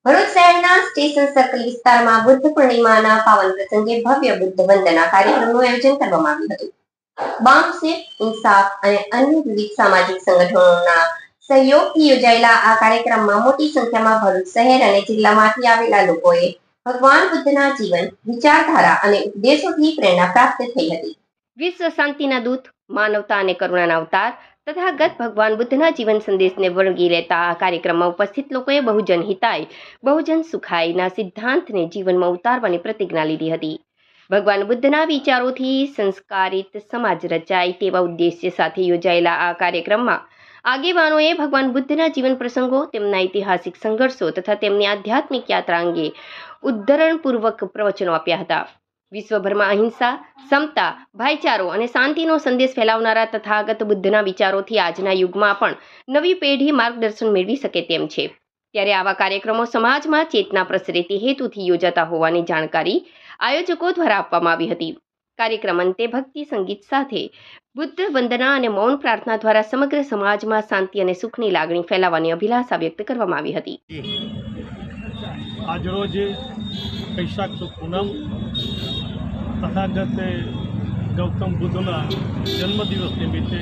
ભરૂચ શહેરના station circle વિસ્તારમાં બુદ્ધ પૂર્ણિમાના પાવન પ્રસંગે ભવ્ય બુદ્ધ વંદના કાર્યક્રમનું આયોજન કરવામાં આવ્યું હતું. બામસેફ, ઇન્સાફ અને અન્ય વિવિધ સામાજિક સંગઠનોના સહયોગથી યોજાયેલા આ કાર્યક્રમમાં મોટી સંખ્યામાં ભરૂચ શહેર અને જિલ્લામાંથી આવેલા લોકોએ ભગવાન બુદ્ધના જીવન, વિચારધારા અને ઉપદેશોથી પ્રેરણા પ્રાપ્ત થઈ હતી. વિશ્વ શાંતિના દૂત, માનવતા અને કરુણાના અવતાર તથાગત ભગવાન બુદ્ધના જીવન સંદેશને વળગી લેતા આ કાર્યક્રમમાં ઉપસ્થિત લોકોએ બહુજન હિતાય, બહુજન સુખાયના સિદ્ધાંતને જીવનમાં ઉતારવાની પ્રતિજ્ઞા લીધી હતી. ભગવાન બુદ્ધના વિચારોથી સંસ્કારિત સમાજ રચાય તેવા ઉદ્દેશ્ય સાથે યોજાયેલા આ કાર્યક્રમમાં આગેવાનોએ ભગવાન બુદ્ધના જીવન પ્રસંગો, તેમના ઐતિહાસિક સંઘર્ષો તથા તેમની આધ્યાત્મિક યાત્રા અંગે ઉદ્ધરણપૂર્વક પ્રવચનો આપ્યા હતા. વિશ્વભરમાં અહિંસા, સમતા, ભાઈચારો અને શાંતિનો સંદેશ ફેલાવનારા તથાગત બુદ્ધના વિચારોથી આજના યુગમાં પણ નવી પેઢી માર્ગદર્શન મેળવી શકે તેમ છે. ત્યારે આવા કાર્યક્રમો સમાજમાં ચેતના પ્રસરે તે હેતુથી યોજાતા હોવાની જાણકારી આયોજકો દ્વારા આપવામાં આવી હતી. કાર્યક્રમ અંતે ભક્તિ સંગીત સાથે બુદ્ધ વંદના અને મૌન પ્રાર્થના દ્વારા સમગ્ર સમાજમાં શાંતિ અને સુખની લાગણી ફેલાવવાની અભિલાષા વ્યક્ત કરવામાં આવી હતી. આજરોજ વૈશાખ સુદ પૂનમ તથાગત ગૌતમ બુદ્ધના જન્મદિવસ નિમિત્તે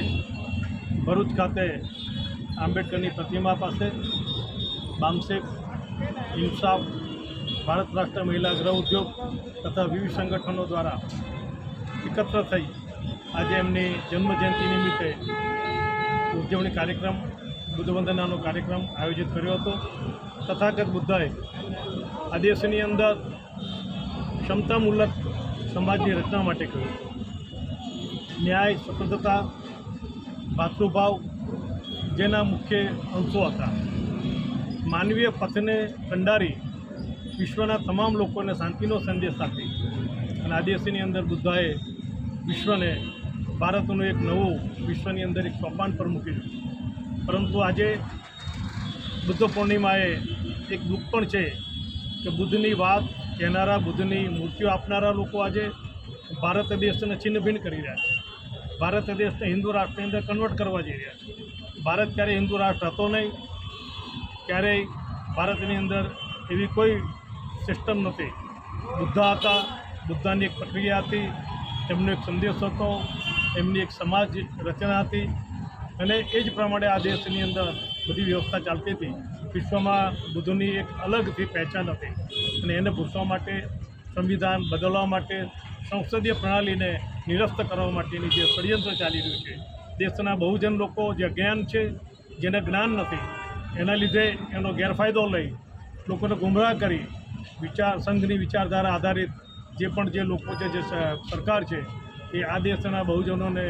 ભરૂચ ખાતે આંબેડકરની પ્રતિમા પાસે બામસેફ, ઇન્સાફ, ભારત રાષ્ટ્ર મહિલા ગૃહ ઉદ્યોગ તથા વિવિધ સંગઠનો દ્વારા એકત્ર થઈ આજે એમની જન્મજયંતિ નિમિત્તે ઉજવણી કાર્યક્રમ, બુદ્ધ વંદનાનો કાર્યક્રમ આયોજિત કર્યો હતો. તથાગત બુદ્ધએ આ દેશની અંદર ક્ષમતામૂલક સમાજની રચના માટે કહ્યું. ન્યાય, સ્વતંત્રતા, ભાતૃભાવ જેના મુખ્ય અંશો હતા. માનવીય પથને કંડારી વિશ્વના તમામ લોકોને શાંતિનો સંદેશ આપી અને આ દેશની અંદર બુદ્ધએ વિશ્વને ભારતનું એક નવું વિશ્વની અંદર એક સોપાન પર મૂકી દીધું. પરંતુ આજે બુદ્ધ પૂર્ણિમાએ એક દુઃખ પણ છે કે બુદ્ધની વાત કહેનારા, બુદ્ધની મૂર્તિઓ આપનારા લોકો આજે ભારત દેશને છિન્ન ભિન્ન કરી રહ્યા છે. ભારત દેશને હિન્દુ રાષ્ટ્રની અંદર કન્વર્ટ કરવા જઈ રહ્યા છે. ભારત ક્યારેય હિન્દુ રાષ્ટ્ર હતો નહીં, ક્યારેય ભારતની અંદર એવી કોઈ સિસ્ટમ નથી. બુદ્ધ હતા, બુદ્ધની એક પ્રક્રિયા હતી, એમનો એક સંદેશ હતો, એમની એક સમાજ રચના હતી અને એ જ પ્રમાણે આ દેશની અંદર બધી વ્યવસ્થા ચાલતી હતી. વિશ્વમાં બુદ્ધની એક અલગથી પહેચાન હતી અને એને ભૂસવા માટે, સંવિધાન બદલવા માટે, સંસદીય પ્રણાલીને નિરસ્ત કરવા માટેની જે ષડયંત્ર ચાલી રહ્યું છે, દેશના બહુજન લોકો જે અજ્ઞાન છે, જેને જ્ઞાન નથી, એના લીધે એનો ગેરફાયદો લઈ લોકોને ગુમરાહ કરી સંઘની વિચારધારા આધારિત જે પણ જે લોકો છે, જે સરકાર છે, એ આ દેશના બહુજનોને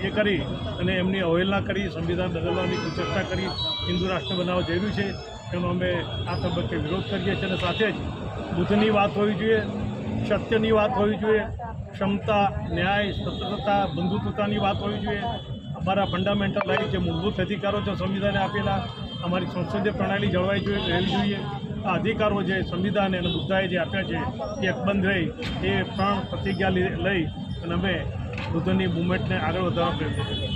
એ કરી અને એમની અવહેલના કરી, સંવિધાન બદલવાની ચર્ચા કરી, હિન્દુ રાષ્ટ્ર બનાવવા જઈ રહ્યું છે. એનો અમે આ તબક્કે વિરોધ કરીએ છીએ અને સાથે જ બુદ્ધની વાત હોવી જોઈએ, સત્યની વાત હોવી જોઈએ, ક્ષમતા, ન્યાય, સ્વતંત્રતા, બંધુત્વતાની વાત હોવી જોઈએ. અમારા ફંડામેન્ટલ રાઇટ, જે મૂળભૂત અધિકારો છે સંવિધાને આપેલા, અમારી સંસદીય પ્રણાલી જળવાઈ રહેવી જોઈએ. આ અધિકારો જે સંવિધાન અને બુદ્ધાએ જે આપ્યા છે એ અકબંધ રહી એ પ્રણ પ્રતિજ્ઞા લઈ અને અમે બુદ્ધની મુવમેન્ટને આગળ વધારવા પ્રયત્ન કરીએ.